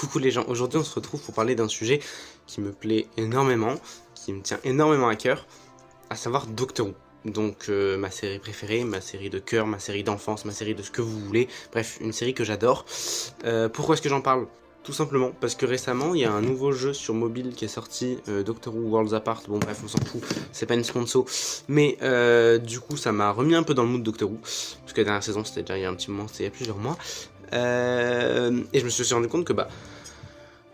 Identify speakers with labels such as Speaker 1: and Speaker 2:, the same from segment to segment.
Speaker 1: Coucou les gens, aujourd'hui on se retrouve pour parler d'un sujet qui me plaît énormément, qui me tient énormément à cœur, à savoir Doctor Who. Donc ma série préférée, ma série de cœur, ma série d'enfance, ma série de ce que vous voulez, bref, une série que j'adore. Pourquoi est-ce que j'en parle? Tout simplement parce que récemment il y a un nouveau jeu sur mobile qui est sorti, Doctor Who Worlds Apart, bon bref on s'en fout, c'est pas une sponsor, mais du coup ça m'a remis un peu dans le mood Doctor Who, parce que la dernière saison c'était déjà il y a un petit moment, c'était il y a plusieurs mois, et je me suis rendu compte que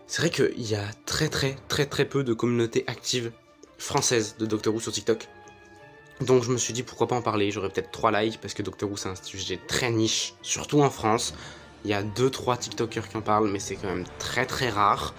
Speaker 1: c'est vrai qu'il y a très peu de communautés actives françaises de Doctor Who sur TikTok. Donc je me suis dit pourquoi pas en parler, j'aurais peut-être 3 likes parce que Doctor Who c'est un sujet très niche, surtout en France. Il y a 2-3 TikTokers qui en parlent mais c'est quand même très rare.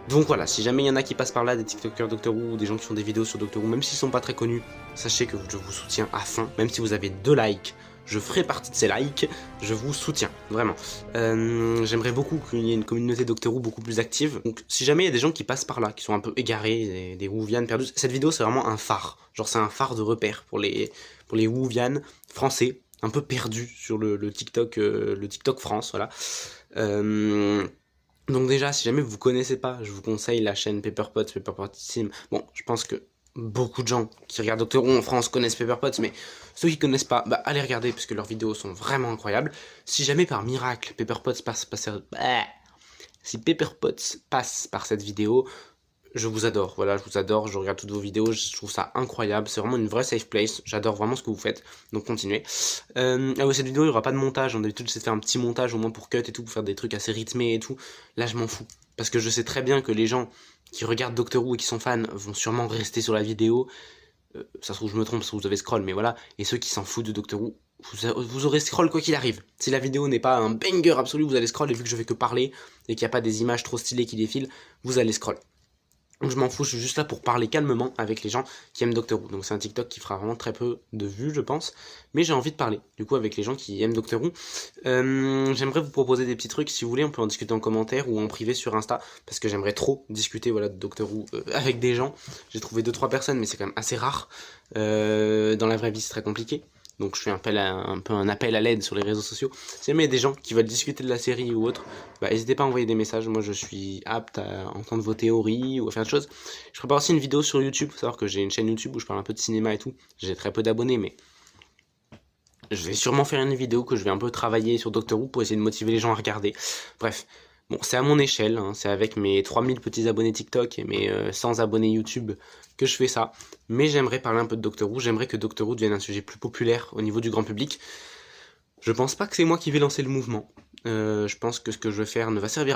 Speaker 1: Donc voilà, si jamais il y en a qui passent par là, des TikTokers Doctor Who ou des gens qui font des vidéos sur Doctor Who, même s'ils sont pas très connus, sachez que je vous soutiens à fond, même si vous avez 2 likes. Je ferai partie de ces likes, je vous soutiens, vraiment. J'aimerais beaucoup qu'il y ait une communauté Doctor Who beaucoup plus active. Donc si jamais il y a des gens qui passent par là, qui sont un peu égarés, des Whovians perdus, cette vidéo c'est vraiment un phare. Genre c'est un phare de repère pour les Whovians français, un peu perdus sur le TikTok France, voilà. Donc déjà, si jamais vous connaissez pas, je vous conseille la chaîne Pepperpotsim. Bon, je pense que beaucoup de gens qui regardent Doctor Who en France connaissent Pepperpots, mais ceux qui connaissent pas, allez regarder parce que leurs vidéos sont vraiment incroyables. Si jamais par miracle si Pepperpots passe par cette vidéo, je vous adore, voilà, je vous adore, je regarde toutes vos vidéos, je trouve ça incroyable, c'est vraiment une vraie safe place, j'adore vraiment ce que vous faites, donc continuez. Cette vidéo, il n'y aura pas de montage, d'habitude j'essaie de faire un petit montage au moins pour cut et tout, pour faire des trucs assez rythmés et tout, là je m'en fous, parce que je sais très bien que les gens qui regardent Doctor Who et qui sont fans vont sûrement rester sur la vidéo, ça se trouve je me trompe, parce que vous avez scroll, mais voilà, et ceux qui s'en foutent de Doctor Who, vous aurez scroll quoi qu'il arrive. Si la vidéo n'est pas un banger absolu, vous allez scroll, et vu que je fais que parler, et qu'il n'y a pas des images trop stylées qui défilent, vous allez scroll. Donc je m'en fous, je suis juste là pour parler calmement avec les gens qui aiment Doctor Who. Donc c'est un TikTok qui fera vraiment très peu de vues, je pense. Mais j'ai envie de parler, du coup, avec les gens qui aiment Doctor Who. J'aimerais vous proposer des petits trucs, si vous voulez, on peut en discuter en commentaire ou en privé sur Insta. Parce que j'aimerais trop discuter, voilà, de Doctor Who avec des gens. J'ai trouvé 2-3 personnes, mais c'est quand même assez rare. Dans la vraie vie, c'est très compliqué. Donc je fais un peu un appel à l'aide sur les réseaux sociaux. Si jamais il y a des gens qui veulent discuter de la série ou autre, n'hésitez pas à envoyer des messages. Moi je suis apte à entendre vos théories ou à faire des choses. Je prépare aussi une vidéo sur YouTube. Faut savoir que j'ai une chaîne YouTube où je parle un peu de cinéma et tout. J'ai très peu d'abonnés, mais je vais sûrement faire une vidéo que je vais un peu travailler sur Doctor Who pour essayer de motiver les gens à regarder. Bref, bon, c'est à mon échelle, hein, c'est avec mes 3000 petits abonnés TikTok et mes 100 abonnés YouTube que je fais ça. Mais j'aimerais parler un peu de Doctor Who, j'aimerais que Doctor Who devienne un sujet plus populaire au niveau du grand public. Je pense pas que c'est moi qui vais lancer le mouvement. Je pense que ce que je vais faire ne va servir à